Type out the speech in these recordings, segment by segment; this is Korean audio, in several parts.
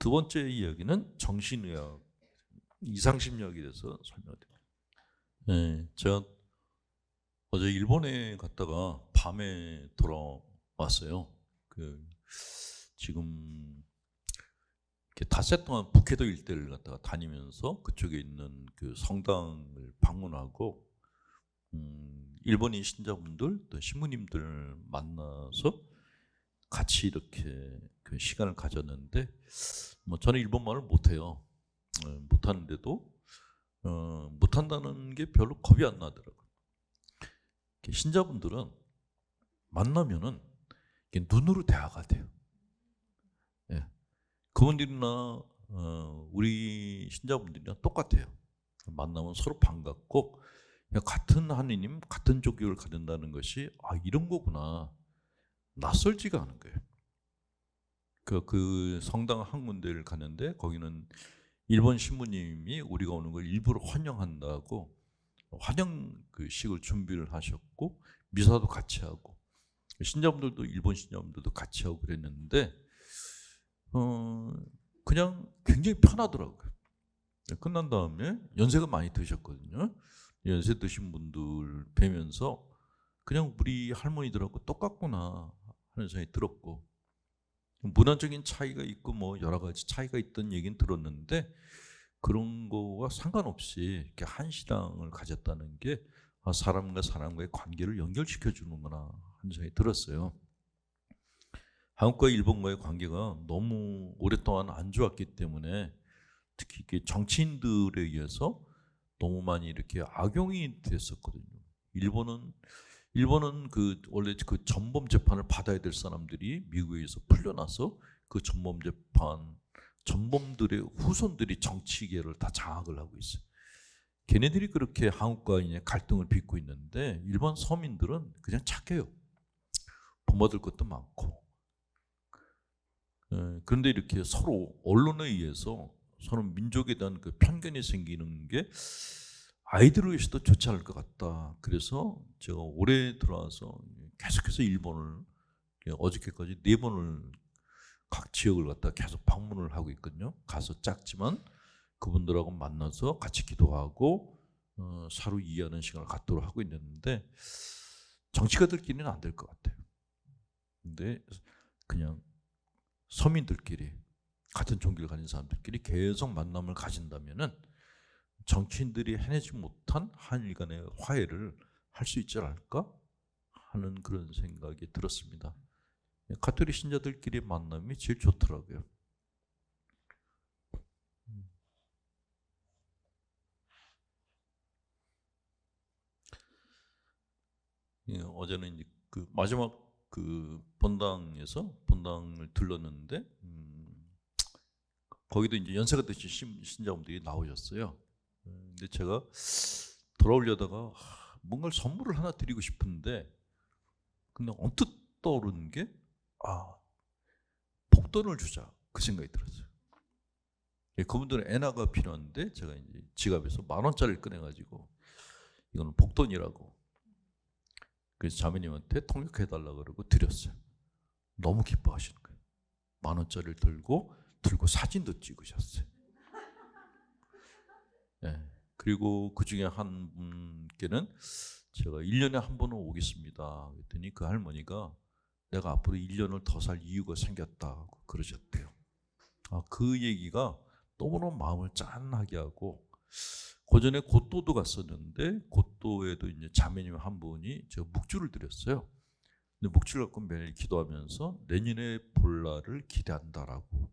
두 번째 이야기는 정신의학, 이상심리학에 대해서 설명드립니다. 네, 제가 어제 일본에 갔다가 밤에 돌아왔어요. 지금 닷새 동안 북해도 일대를 갔다가 다니면서 그쪽에 있는 그 성당을 방문하고 일본인 신자분들 또 신부님들 만나서 같이 이렇게 그 시간을 가졌는데 저는 일본말을 못해요. 못하는데도 못한다는 게 별로 겁이 안 나더라고요. 신자분들은 만나면은 눈으로 대화가 돼요. 예. 그분들이나 우리 신자분들이랑 똑같아요. 만나면 서로 반갑고 같은 하느님, 같은 종교를 가진다는 것이 이런 거구나. 낯설지가 않은 거예요. 그 성당 한 군데를 갔는데 거기는 일본 신부님이 우리가 오는 걸 일부러 환영한다고 환영 그 식을 준비를 하셨고 미사도 같이 하고 신자분들도 일본 신자분들도 같이 하고 그랬는데 그냥 굉장히 편하더라고요. 끝난 다음에 연세가 많이 드셨거든요. 연세 드신 분들 뵈면서 그냥 우리 할머니들하고 똑같구나 하는 생각이 들었고 문화적인 차이가 있고 뭐 여러 가지 차이가 있던 얘기는 들었는데 그런 거와 상관없이 이렇게 한 신앙을 가졌다는 게 사람과 사람과의 관계를 연결시켜 주는구나 하는 생각이 들었어요. 한국과 일본과의 관계가 너무 오랫동안 안 좋았기 때문에 특히 정치인들에 의해서 너무 많이 이렇게 악용이 됐었거든요. 일본은 원래 그 전범 재판을 받아야 될 사람들이 미국에서 풀려나서 그 전범들의 후손들이 정치계를 다 장악을 하고 있어요. 걔네들이 그렇게 한국과 이제 갈등을 빚고 있는데 일반 서민들은 그냥 착해요. 본받을 것도 많고. 그런데 이렇게 서로 언론에 의해서 서로 민족에 대한 그 편견이 생기는 게 아이들을 위해서도 좋지 않을 것 같다. 그래서 제가 올해 들어와서 계속해서 일본을 어저께까지 4번을 각 지역을 갖다 계속 방문을 하고 있거든요. 가서 작지만 그분들하고 만나서 같이 기도하고 서로 이해하는 시간을 갖도록 하고 있는데 정치가들끼리는 안 될 것 같아요. 근데 그냥 서민들끼리 같은 종교를 가진 사람들끼리 계속 만남을 가진다면은 정치인들이 해내지 못한 한일 간의 화해를 할 수 있지 않을까 하는 그런 생각이 들었습니다. 가톨릭 신자들끼리 만남이 제일 좋더라고요. 어제는 이제 그 마지막 그 본당을 들렀는데 거기도 이제 연세가 드신 신자분들이 나오셨어요. 근데 제가 돌아오려다가 뭔가 선물을 하나 드리고 싶은데 근데 언뜻 떠오르는 게 복돈을 주자 그 생각이 들었어요. 그분들은 엔화가 필요한데 제가 이제 지갑에서 10,000원짜리를 꺼내가지고 이거는 복돈이라고 그래서 자매님한테 통역해달라 그러고 드렸어요. 너무 기뻐하시는 거예요. 10,000원짜리를 들고 사진도 찍으셨어요. 네. 그리고 그 중에 한 분께는 제가 1년에 한 번은 오겠습니다. 그랬더니 그 할머니가 내가 앞으로 1년을 더 살 이유가 생겼다고 그러셨대요. 그 얘기가 너무너무 마음을 짠하게 하고 그전에 고도도 갔었는데 고도에도 이제 자매님 한 분이 제가 묵주를 드렸어요. 근데 묵주를 갖고 매일 기도하면서 내년에 볼 날을 기대한다라고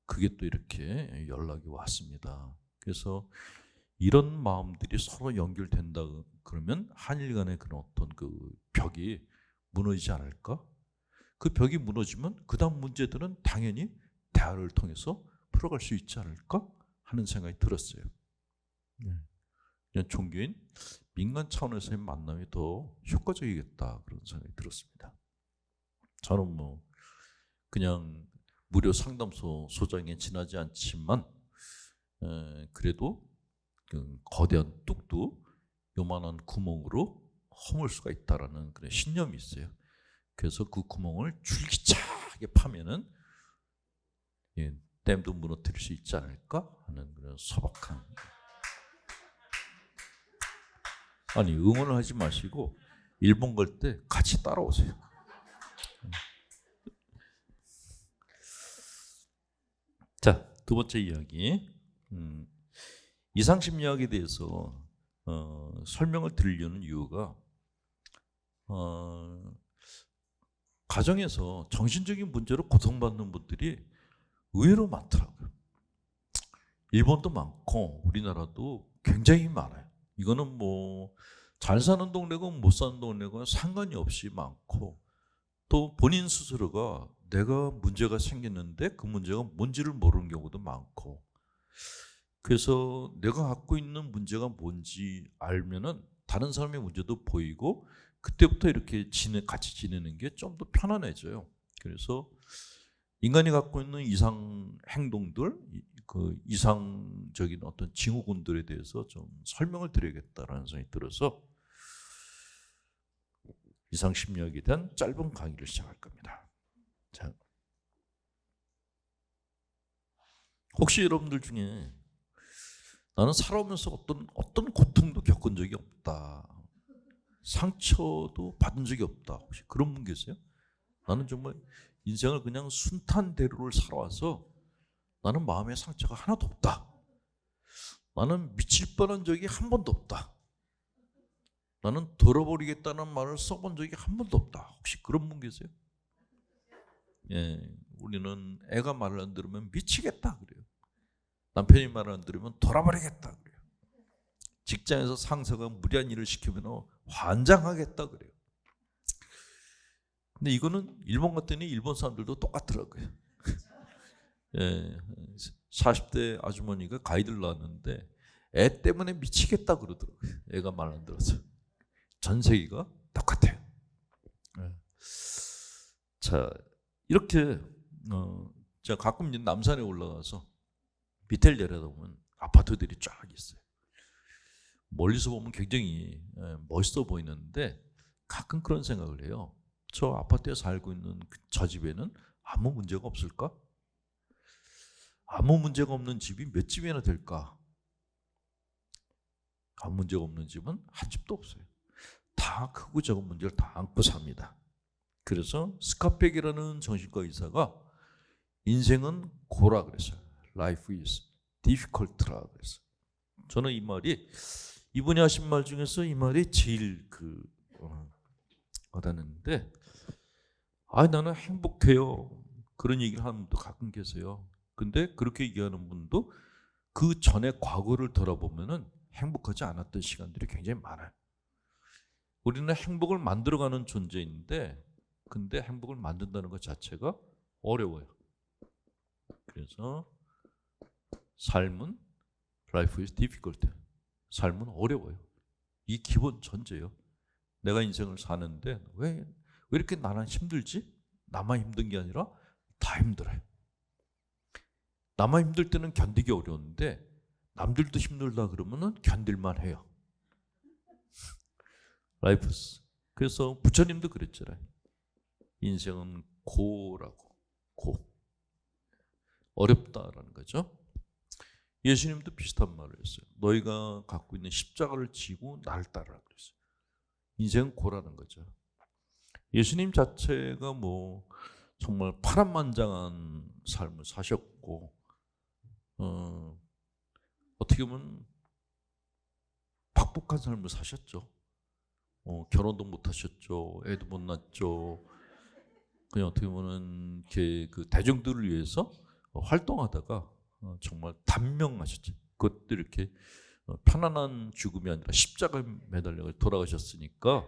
그게 또 이렇게 연락이 왔습니다. 그래서 이런 마음들이 서로 연결된다 그러면 한일 간의 그런 어떤 그 벽이 무너지지 않을까? 그 벽이 무너지면 그 다음 문제들은 당연히 대화를 통해서 풀어갈 수 있지 않을까 하는 생각이 들었어요. 그냥 종교인 민간 차원에서의 만남이 더 효과적이겠다 그런 생각이 들었습니다. 저는 뭐 그냥 무료 상담소 소장에 지나지 않지만 그래도 그 거대한 뚝도 요만한 구멍으로 허물 수가 있다라는 그런 신념이 있어요. 그래서 그 구멍을 줄기차게 파면은 댐도 무너뜨릴 수 있지 않을까 하는 그런 소박한. 아니 응원을 하지 마시고 일본 갈 때 같이 따라오세요. 자, 두 번째 이야기. 이상심리학에 대해서 설명을 드리려는 이유가 가정에서 정신적인 문제로 고통받는 분들이 의외로 많더라고요. 일본도 많고 우리나라도 굉장히 많아요. 이거는 뭐 잘 사는 동네고 못 사는 동네고 상관이 없이 많고, 또 본인 스스로가 내가 문제가 생겼는데 그 문제가 뭔지를 모르는 경우도 많고, 그래서 내가 갖고 있는 문제가 뭔지 알면은 다른 사람의 문제도 보이고 그때부터 이렇게 같이 지내는 게 좀 더 편안해져요. 그래서 인간이 갖고 있는 이상 행동들, 그 이상적인 어떤 징후군들에 대해서 좀 설명을 드려야겠다라는 생각이 들어서 이상심리학에 대한 짧은 강의를 시작할 겁니다. 자, 혹시 여러분들 중에 나는 살아오면서 어떤 고통도 겪은 적이 없다, 상처도 받은 적이 없다, 혹시 그런 분 계세요? 나는 정말 인생을 그냥 순탄대로를 살아와서 나는 마음의 상처가 하나도 없다, 나는 미칠 뻔한 적이 한 번도 없다, 나는 돌아버리겠다는 말을 써본 적이 한 번도 없다, 혹시 그런 분 계세요? 예, 우리는 애가 말을 안 들으면 미치겠다 그래요. 남편이 말을 안 들으면 돌아버리겠다 그래요. 직장에서 상사가 무리한 일을 시키면 환장하겠다 그래요. 근데 이거는 일본 갔더니 일본 사람들도 똑같더라고요. 예, 40대 아주머니가 가이드를 나왔는데 애 때문에 미치겠다 그러더라고요. 애가 말 안 들어서. 전 세계가 똑같아요. 예. 자, 이렇게 제가 가끔 남산에 올라가서 밑에를 내려다보면 아파트들이 쫙 있어요. 멀리서 보면 굉장히 멋있어 보이는데 가끔 그런 생각을 해요. 저 아파트에 살고 있는 저 집에는 아무 문제가 없을까? 아무 문제가 없는 집이 몇 집이나 될까? 아무 문제가 없는 집은 한 집도 없어요. 다 크고 작은 문제를 다 안고 삽니다. 그래서 스카펙이라는 정신과 의사가 인생은 고라 그랬어요. Life is difficult라고 그랬어요. 저는 이 말이, 이분이 하신 말 중에서 이 말이 제일 와닿는데, 나는 행복해요, 그런 얘기를 하는 분도 가끔 계세요. 근데 그렇게 얘기하는 분도 그 전에 과거를 돌아보면은 행복하지 않았던 시간들이 굉장히 많아요. 우리는 행복을 만들어가는 존재인데, 근데 행복을 만든다는 것 자체가 어려워요. 그래서 삶은 life is difficult. 삶은 어려워요. 이 기본 전제예요. 내가 인생을 사는데 왜 이렇게 나는 힘들지? 나만 힘든 게 아니라 다 힘들어요. 나만 힘들 때는 견디기 어려운데 남들도 힘들다 그러면은 견딜만 해요. 라이프스. 그래서 부처님도 그랬잖아요. 인생은 고라고. 고. 어렵다라는 거죠. 예수님도 비슷한 말을 했어요. 너희가 갖고 있는 십자가를 지고 나를 따르라 그랬어요. 인생은 고라는 거죠. 예수님 자체가 뭐 정말 파란만장한 삶을 사셨고, 어떻게 보면 박복한 삶을 사셨죠. 결혼도 못 하셨죠. 애도 못 낳았죠. 그냥 어떻게 보면 그 대중들을 위해서 활동하다가 정말 단명하셨죠. 그것도 이렇게 편안한 죽음이 아니라 십자가에 매달려 돌아가셨으니까,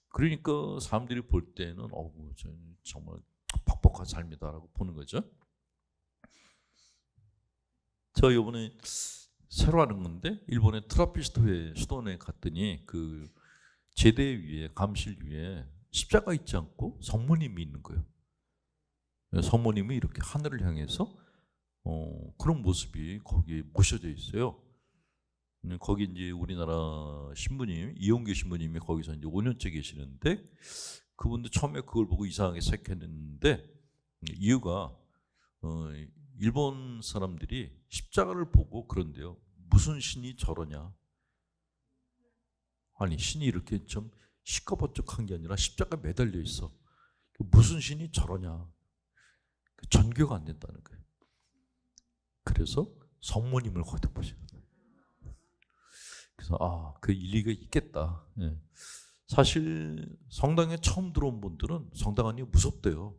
그러니까 사람들이 볼 때는 정말 벅벅한 삶이다라고 보는 거죠. 저 이번에 새로 하는 건데, 일본의 트라피스트회 수도원에 갔더니 그 제대 위에, 감실 위에 십자가 있지 않고 성모님이 있는 거예요. 성모님이 이렇게 하늘을 향해서 그런 모습이 거기에 모셔져 있어요. 거기 이제 우리나라 신부님, 이용규 신부님이 거기서 이제 5년째 계시는데, 그분도 처음에 그걸 보고 이상하게 생각했는데, 이유가 일본 사람들이 십자가를 보고 그런데요. 무슨 신이 저러냐? 아니 신이 이렇게 좀 시커번쩍한 게 아니라 십자가 매달려 있어. 무슨 신이 저러냐? 전교가 안 된다는 거예요. 그래서 성모님을 거기다 보셔. 그래서 그 일리가 있겠다. 예. 사실 성당에 처음 들어온 분들은 성당 안이 무섭대요.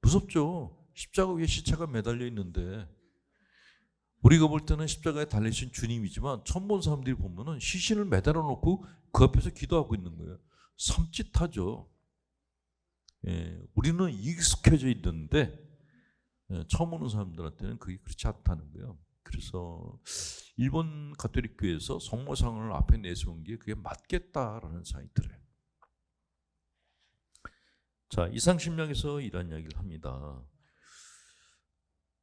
무섭죠. 십자가 위에 시체가 매달려 있는데 우리가 볼 때는 십자가에 달리신 주님이지만 처음 본 사람들이 보면은 시신을 매달아 놓고 그 앞에서 기도하고 있는 거예요. 섬찟하죠. 예, 우리는 익숙해져 있는데 처음 오는 사람들한테는 그게 그렇지 않다는 거예요. 그래서 일본 가톨릭 교회에서 성모상을 앞에 내세운 게 그게 맞겠다라는 생각이 들어요. 자, 이상신명에서 이런 이야기를 합니다.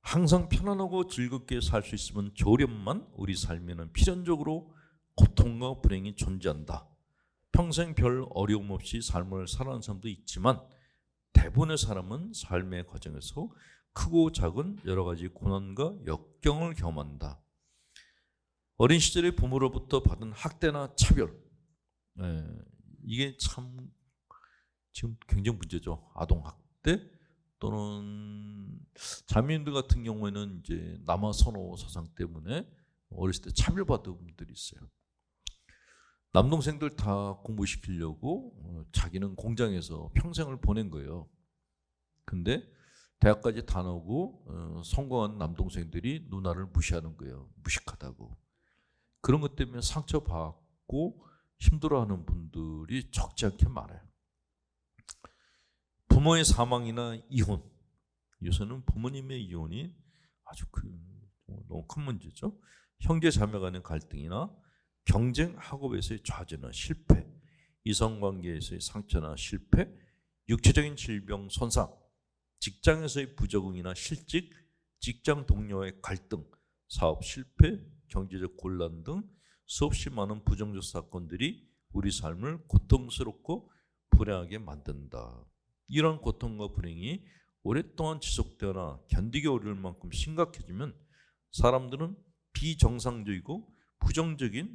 항상 편안하고 즐겁게 살 수 있으면 좋으련만 우리 삶에는 필연적으로 고통과 불행이 존재한다. 평생 별 어려움 없이 삶을 살아가는 사람도 있지만 대부분의 사람은 삶의 과정에서 크고 작은 여러 가지 고난과 역경을 경험한다. 어린 시절에 부모로부터 받은 학대나 차별, 이게 참 지금 굉장히 문제죠. 아동학대 또는 자매님들 같은 경우에는 이제 남아 선호 사상 때문에 어렸을 때 차별받은 분들이 있어요. 남동생들 다 공부시키려고 자기는 공장에서 평생을 보낸 거예요. 근데 대학까지 다 나오고 성공한 남동생들이 누나를 무시하는 거예요. 무식하다고. 그런 것 때문에 상처받고 힘들어하는 분들이 적지 않게 많아요. 부모의 사망이나 이혼, 요새는 부모님의 이혼이 아주 너무 큰 문제죠. 형제 자매 간의 갈등이나 경쟁, 학업에서의 좌절이나 실패, 이성관계에서의 상처나 실패, 육체적인 질병, 손상, 직장에서의 부적응이나 실직, 직장 동료와의 갈등, 사업 실패, 경제적 곤란 등 수없이 많은 부정적 사건들이 우리 삶을 고통스럽고 불행하게 만든다. 이런 고통과 불행이 오랫동안 지속되거나 견디기 어려울 만큼 심각해지면 사람들은 비정상적이고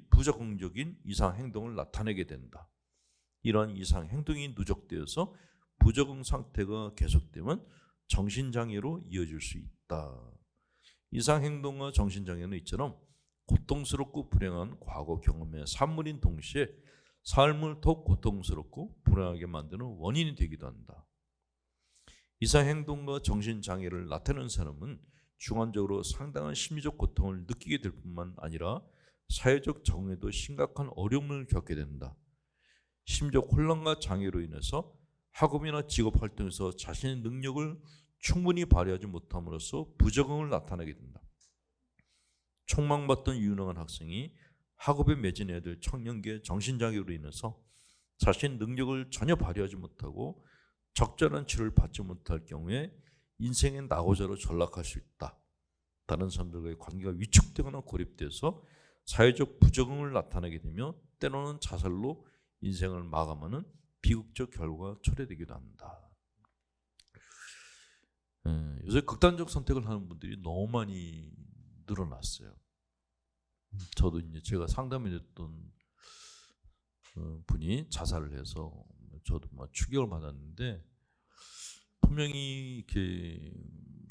부적응적인 이상 행동을 나타내게 된다. 이러한 이상 행동이 누적되어서 부적응 상태가 계속되면 정신장애로 이어질 수 있다. 이상 행동과 정신장애는 이처럼 고통스럽고 불행한 과거 경험의 산물인 동시에 삶을 더 고통스럽고 불행하게 만드는 원인이 되기도 한다. 이상 행동과 정신장애를 나타내는 사람은 중간적으로 상당한 심리적 고통을 느끼게 될 뿐만 아니라 사회적 적응에도 심각한 어려움을 겪게 된다. 심적 혼란과 장애로 인해서 학업이나 직업 활동에서 자신의 능력을 충분히 발휘하지 못함으로써 부적응을 나타내게 된다. 촉망받던 유능한 학생이 학업에 매진해야 될 청년기의 정신장애로 인해서 자신의 능력을 전혀 발휘하지 못하고 적절한 치료를 받지 못할 경우에 인생의 낙오자로 전락할 수 있다. 다른 사람들과의 관계가 위축되거나 고립돼서 사회적 부적응을 나타내게 되며 때로는 자살로 인생을 마감하는 비극적 결과가 초래되기도 한다. 요새 극단적 선택을 하는 분들이 너무 많이 늘어났어요. 저도 이제 제가 상담해줬던 분이 자살을 해서 저도 막 충격을 받았는데 분명히 이렇게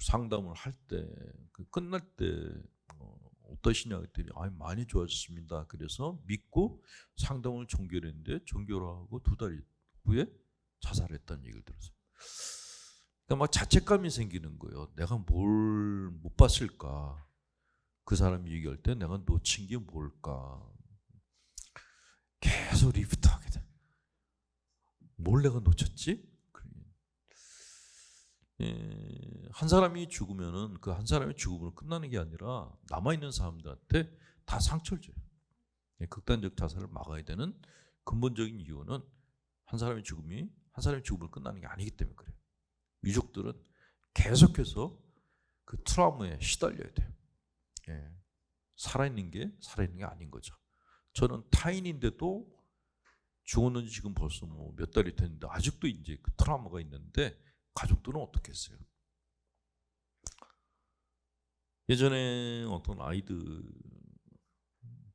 상담을 할 때 끝날 때 어떠시냐 그랬더니 많이 좋아졌습니다. 그래서 믿고 상담을 종결했는데 종결을 하고 2달 후에 자살했다는 얘기를 들었어요. 그러니까 막 자책감이 생기는 거예요. 내가 뭘 못 봤을까? 그 사람이 얘기할 때 내가 놓친 게 뭘까? 계속 리프트하게 돼. 뭘 내가 놓쳤지? 한 사람이 죽으면은 그 한 사람의 죽음으로 끝나는 게 아니라 남아있는 사람들한테 다 상처를 줘요. 극단적 자살을 막아야 되는 근본적인 이유는 한 사람의 죽음으로 끝나는 게 아니기 때문에 그래요. 유족들은 계속해서 그 트라우마에 시달려야 돼요. 살아있는 게 아닌 거죠. 저는 타인인데도 죽었는지 지금 벌써 몇 달이 됐는데 아직도 이제 그 트라우마가 있는데 가족들은 어떻게 했어요? 예전에 어떤 아이들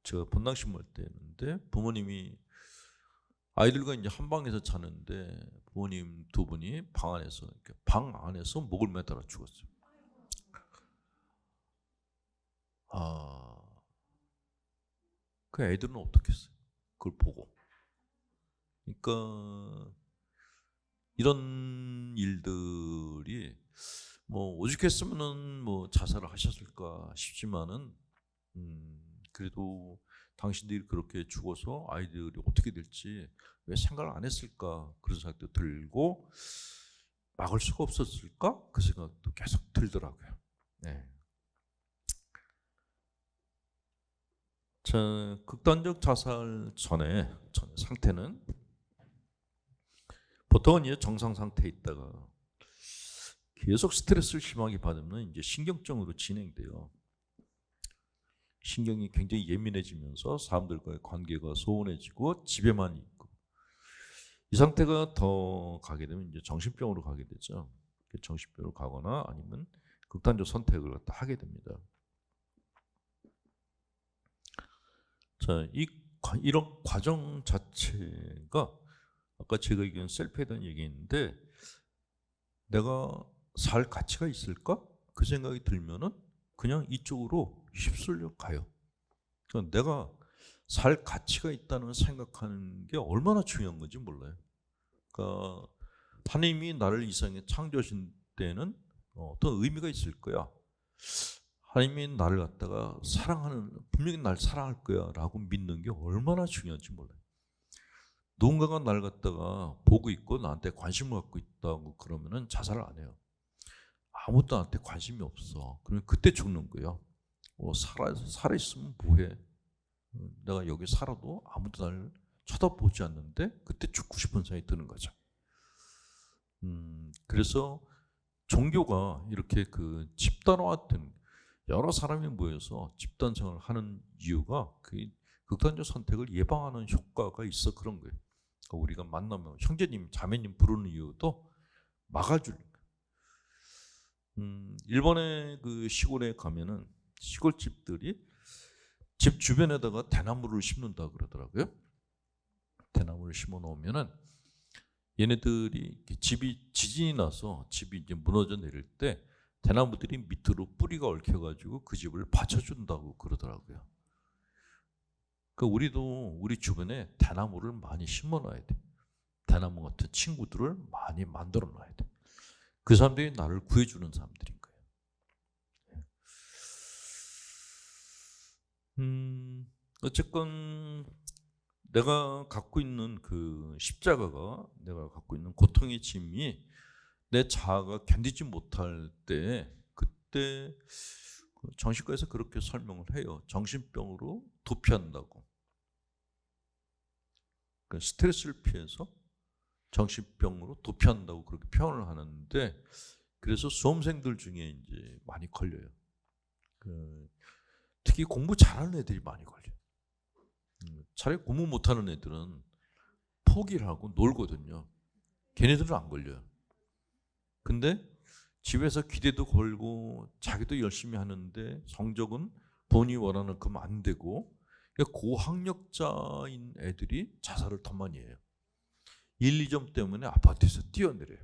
제가 본당신문 할 때였는데 부모님이 아이들과 이제 한 방에서 자는데 부모님 두 분이 방 안에서 이렇게 방 안에서 목을 매달아 죽었어요. 아, 그 애들은 어떻게 했어요? 그걸 보고. 그러니까 이런 일들이 뭐 오죽했으면은 뭐 자살을 하셨을까 싶지만은 그래도 당신들이 그렇게 죽어서 아이들이 어떻게 될지 왜 생각을 안 했을까 그런 생각도 들고 막을 수가 없었을까 그 생각도 계속 들더라고요. 네. 자, 극단적 자살 전에 상태는 보통은 이제 정상 상태에 있다가 계속 스트레스를 심하게 받으면 이제 신경증으로 진행돼요. 신경이 굉장히 예민해지면서 사람들과의 관계가 소원해지고 집에만 있고 이 상태가 더 가게 되면 이제 정신병으로 가게 되죠. 정신병으로 가거나 아니면 극단적 선택을 갖다 하게 됩니다. 자, 이런 과정 자체가 아까 제가 얘기한 셀프에 대한 얘기인데 내가 살 가치가 있을까? 그 생각이 들면은 그냥 이쪽으로 휩쓸려 가요. 그러니까 내가 살 가치가 있다는 생각하는 게 얼마나 중요한 건지 몰라요. 그러니까 하나님이 나를 이 세상에 창조하신 때는 어떤 의미가 있을 거야. 하나님이 나를 갖다가 분명히 날 사랑할 거야 라고 믿는 게 얼마나 중요한지 몰라요. 누군가가 나를 갖다가 보고 있고 나한테 관심을 갖고 있다고 그러면은 자살을 안 해요. 아무도 나한테 관심이 없어. 그러면 그때 죽는 거예요. 살아있으면 뭐해? 내가 여기 살아도 아무도 나를 쳐다보지 않는데 그때 죽고 싶은 생각이 드는 거죠. 그래서 종교가 이렇게 그 집단화된 여러 사람이 모여서 집단 생활을 하는 이유가 그 극단적 선택을 예방하는 효과가 있어 그런 거예요. 그러니까 우리가 만나면 형제님, 자매님 부르는 이유도 막아주는 거예요. 일본의 그 시골에 가면은 시골집들이 집 주변에다가 대나무를 심는다 그러더라고요. 대나무를 심어 놓으면은 얘네들이 집이 지진이 나서 집이 이제 무너져 내릴 때 대나무들이 밑으로 뿌리가 얽혀가지고 그 집을 받쳐준다고 그러더라고요. 그러니까 우리도 우리 주변에 대나무를 많이 심어놔야 돼. 대나무 같은 친구들을 많이 만들어놔야 돼. 그 사람들이 나를 구해주는 사람들인 거예요. 어쨌건 내가 갖고 있는 그 십자가가 내가 갖고 있는 고통의 짐이 내 자아가 견디지 못할 때 그때 정신과에서 그렇게 설명을 해요. 정신병으로 도피한다고. 그러니까 스트레스를 피해서 정신병으로 도피한다고 그렇게 표현을 하는데 그래서 수험생들 중에 이제 많이 걸려요. 특히 공부 잘하는 애들이 많이 걸려요. 차라리 공부 못하는 애들은 포기를 하고 놀거든요. 걔네들은 안 걸려요. 근데 집에서 기대도 걸고 자기도 열심히 하는데 성적은 본인이 원하는 만큼 안 되고 고학력자인 애들이 자살을 더 많이 해요. 1, 2점 때문에 아파트에서 뛰어내려요.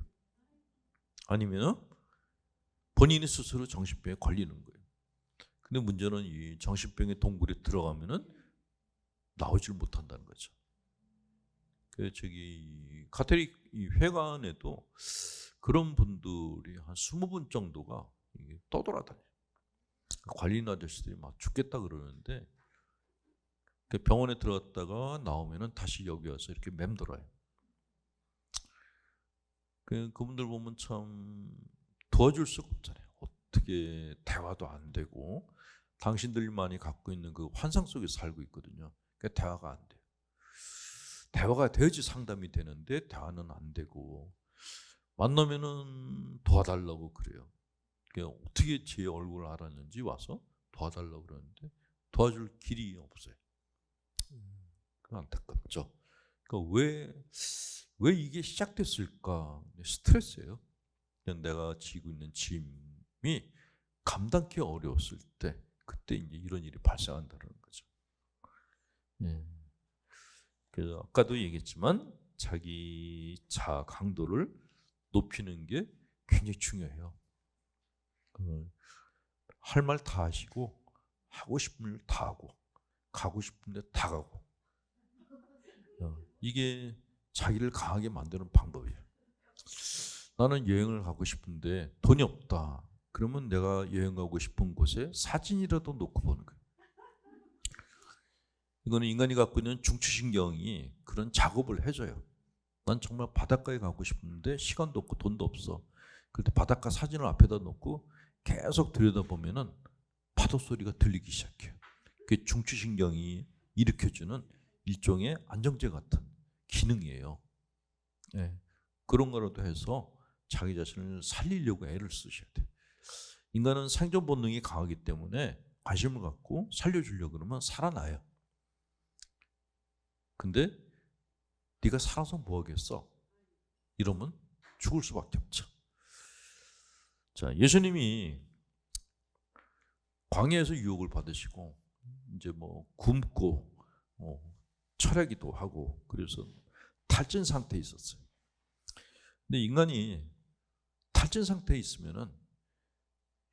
아니면 본인이 스스로 정신병에 걸리는 거예요. 근데 문제는 이 정신병의 동굴에 들어가면은 나오질 못한다는 거죠. 저기 카톨릭 회관에도 그런 분들이 한 20분 정도가 떠돌아다녀요. 관리인 아저씨들이 막 죽겠다 그러는데 병원에 들어갔다가 나오면은 다시 여기 와서 이렇게 맴돌아요. 그분들 보면 참 도와줄 수가 없잖아요. 어떻게 대화도 안 되고 당신들만이 갖고 있는 그 환상 속에 살고 있거든요. 그러니까 대화가 안 돼요. 대화가 돼야지 상담이 되는데 대화는 안 되고 만나면은 도와달라고 그래요. 그러니까 어떻게 제 얼굴을 알았는지 와서 도와달라고 그러는데 도와줄 길이 없어요. 그 안타깝죠. 그러니까 왜 이게 시작됐을까? 스트레스예요. 그냥 내가 지고 있는 짐이 감당하기 어려웠을 때 그때 이제 이런 일이 발생한다는 거죠. 예. 그래서 아까도 얘기했지만 자기 자아 강도를 높이는 게 굉장히 중요해요. 할 말 다 하시고 하고 싶은 일 다 하고 가고 싶은 데 다 가고 이게 자기를 강하게 만드는 방법이에요. 나는 여행을 가고 싶은데 돈이 없다. 그러면 내가 여행 가고 싶은 곳에 사진이라도 놓고 보는 거예요. 이거는 인간이 갖고 있는 중추신경이 그런 작업을 해줘요. 난 정말 바닷가에 가고 싶은데 시간도 없고 돈도 없어. 그럴 때 바닷가 사진을 앞에다 놓고 계속 들여다보면은 파도 소리가 들리기 시작해요. 그게 중추신경이 일으켜주는 일종의 안정제 같은 기능이에요. 네. 그런 거라도 해서 자기 자신을 살리려고 애를 쓰셔야 돼요. 인간은 생존 본능이 강하기 때문에 관심을 갖고 살려주려고 그러면 살아나요. 근데 네가 살아서 뭐 하겠어? 이러면 죽을 수밖에 없죠. 자, 예수님이 광야에서 유혹을 받으시고 이제 뭐 굶고 철야기도 하고 그래서 탈진 상태에 있었어요. 근데 인간이 탈진 상태에 있으면은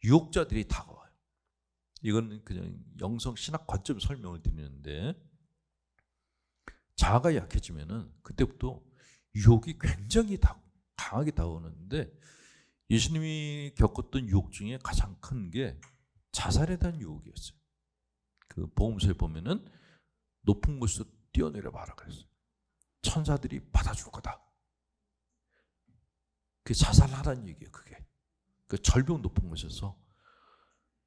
유혹자들이 다가와요. 이건 그냥 영성 신학 관점 설명을 드리는데 자아가 약해지면은 그때부터 유혹이 굉장히 강하게 다가오는데 예수님이 겪었던 유혹 중에 가장 큰 게 자살에 대한 유혹이었어요. 그 복음서에 보면은 높은 곳에서 뛰어내려 봐라 그랬어요. 천사들이 받아줄 거다. 그게 자살하라는 얘기예요. 그게 그 절벽 높은 곳에서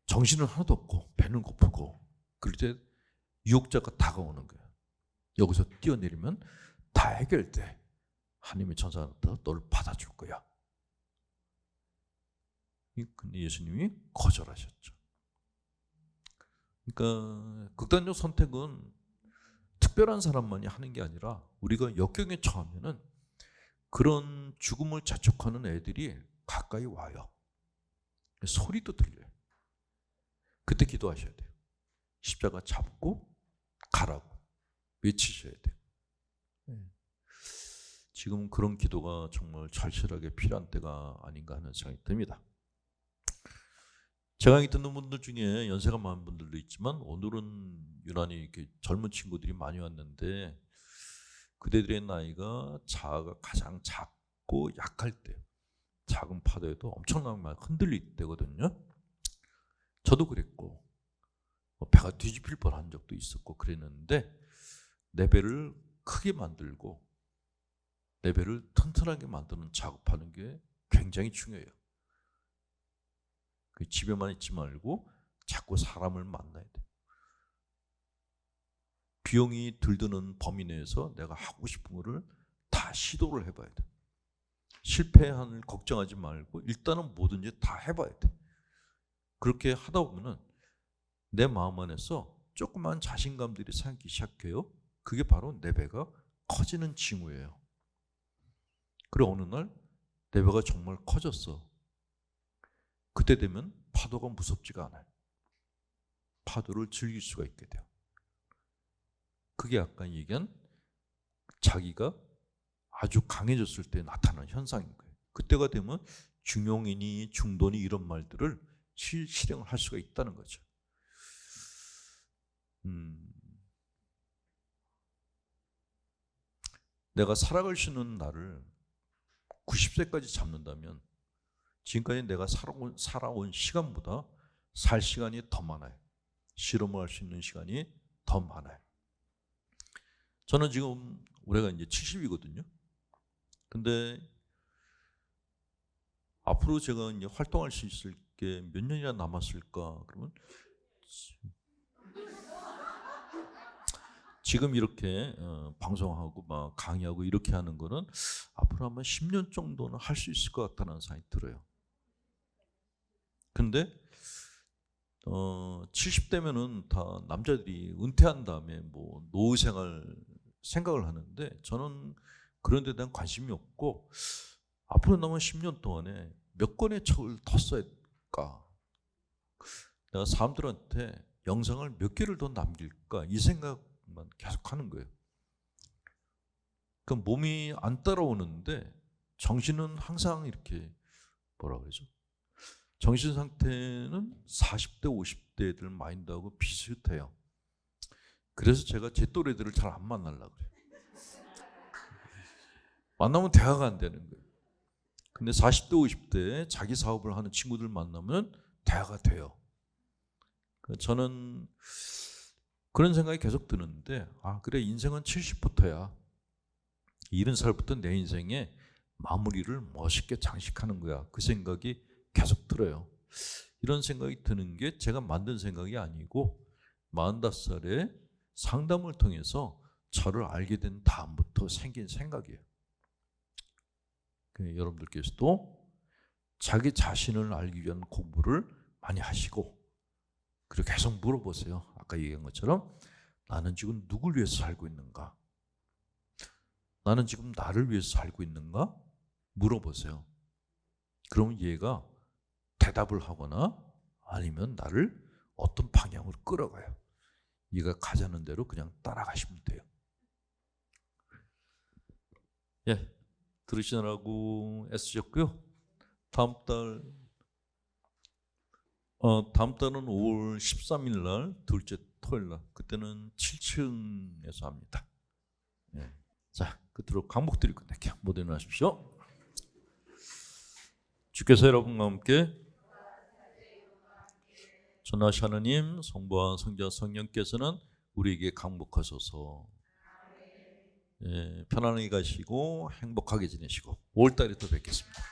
정신은 하나도 없고 배는 고프고 그럴 때 유혹자가 다가오는 거예요. 여기서 뛰어내리면 다 해결돼. 하나님의 천사가 너를 받아줄 거야. 근데 예수님이 거절하셨죠. 그러니까 극단적 선택은 특별한 사람만이 하는 게 아니라 우리가 역경에 처하면은 그런 죽음을 자촉하는 애들이 가까이 와요. 소리도 들려요. 그때 기도하셔야 돼요. 십자가 잡고 가라고 외치셔야 돼요. 지금 그런 기도가 정말 절실하게 필요한 때가 아닌가 하는 생각이 듭니다. 제 강의 듣는 분들 중에 연세가 많은 분들도 있지만 오늘은 유난히 이렇게 젊은 친구들이 많이 왔는데 그대들의 나이가 자아가 가장 작고 약할 때 작은 파도에도 엄청나게 많이 흔들릴 때거든요. 저도 그랬고 배가 뒤집힐 뻔한 적도 있었고 그랬는데 내 배를 크게 만들고 내 배를 튼튼하게 만드는 작업하는 게 굉장히 중요해요. 집에만 있지 말고 자꾸 사람을 만나야 돼. 비용이 들드는 범위 내에서 내가 하고 싶은 거를 다 시도를 해봐야 돼. 실패한을 걱정하지 말고 일단은 뭐든지 다 해봐야 돼. 그렇게 하다 보면은 내 마음 안에서 조그만 자신감들이 생기기 시작해요. 그게 바로 내 배가 커지는 징후예요. 그리고 어느 날 내 배가 정말 커졌어. 그때 되면 파도가 무섭지가 않아요. 파도를 즐길 수가 있게 돼요. 그게 아까 얘기한 자기가 아주 강해졌을 때 나타나는 현상인 거예요. 그때가 되면 중용이니 중도니 이런 말들을 실행을 할 수가 있다는 거죠. 내가 살아갈 수 있는 날을 90세까지 잡는다면 지금까지 내가 살아온 시간보다 살 시간이 더 많아요. 실험을 할 수 있는 시간이 더 많아요. 저는 지금 올해가 이제 70이거든요. 근데 앞으로 제가 이제 활동할 수 있을 게 몇 년이나 남았을까? 그러면 지금 이렇게 방송하고 막 강의하고 이렇게 하는 거는 앞으로 아마 10년 정도는 할 수 있을 것 같다는 생각이 들어요. 근데 70대면은 다 남자들이 은퇴한 다음에 뭐 노후 생활 생각을 하는데 저는 그런 데 대한 관심이 없고 앞으로 남은 10년 동안에 몇 권의 책을 더 써야 할까? 내가 사람들한테 영상을 몇 개를 더 남길까 이 생각만 계속 하는 거예요. 그 몸이 안 따라오는데 정신은 항상 이렇게 뭐라 그러죠? 정신 상태는 40대 50대들 마인드하고 비슷해요. 그래서 제가 제 또래들을 잘 안 만나려고 그래요. 만나면 대화가 안 되는 거예요. 근데 40대 50대 자기 사업을 하는 친구들 만나면 대화가 돼요. 저는 그런 생각이 계속 드는데 그래 인생은 70부터야. 70살부터 내 인생의 마무리를 멋있게 장식하는 거야. 그 생각이 계속 들어요. 이런 생각이 드는 게 제가 만든 생각이 아니고 45살에 상담을 통해서 저를 알게 된 다음부터 생긴 생각이에요. 여러분들께서도 자기 자신을 알기 위한 공부를 많이 하시고 그리고 계속 물어보세요. 아까 얘기한 것처럼 나는 지금 누굴 위해서 살고 있는가? 나는 지금 나를 위해서 살고 있는가? 물어보세요. 그러면 얘가 대답을 하거나 아니면 나를 어떤 방향으로 끌어가요. 얘가 가자는 대로 그냥 따라가시면 돼요. 예, 들으시느라고 애쓰셨고요. 다음 달은 5월 13일 날 둘째 토요일 날 그때는 7층에서 합니다. 예. 자, 끝으로 강목드리고 끝낼게요. 모두 일어나십시오. 주께서 여러분과 함께 전하시 하느님 성부와 성자 성령께서는 우리에게 강복하소서. 편안하게 가시고 행복하게 지내시고 5월달에 또 뵙겠습니다.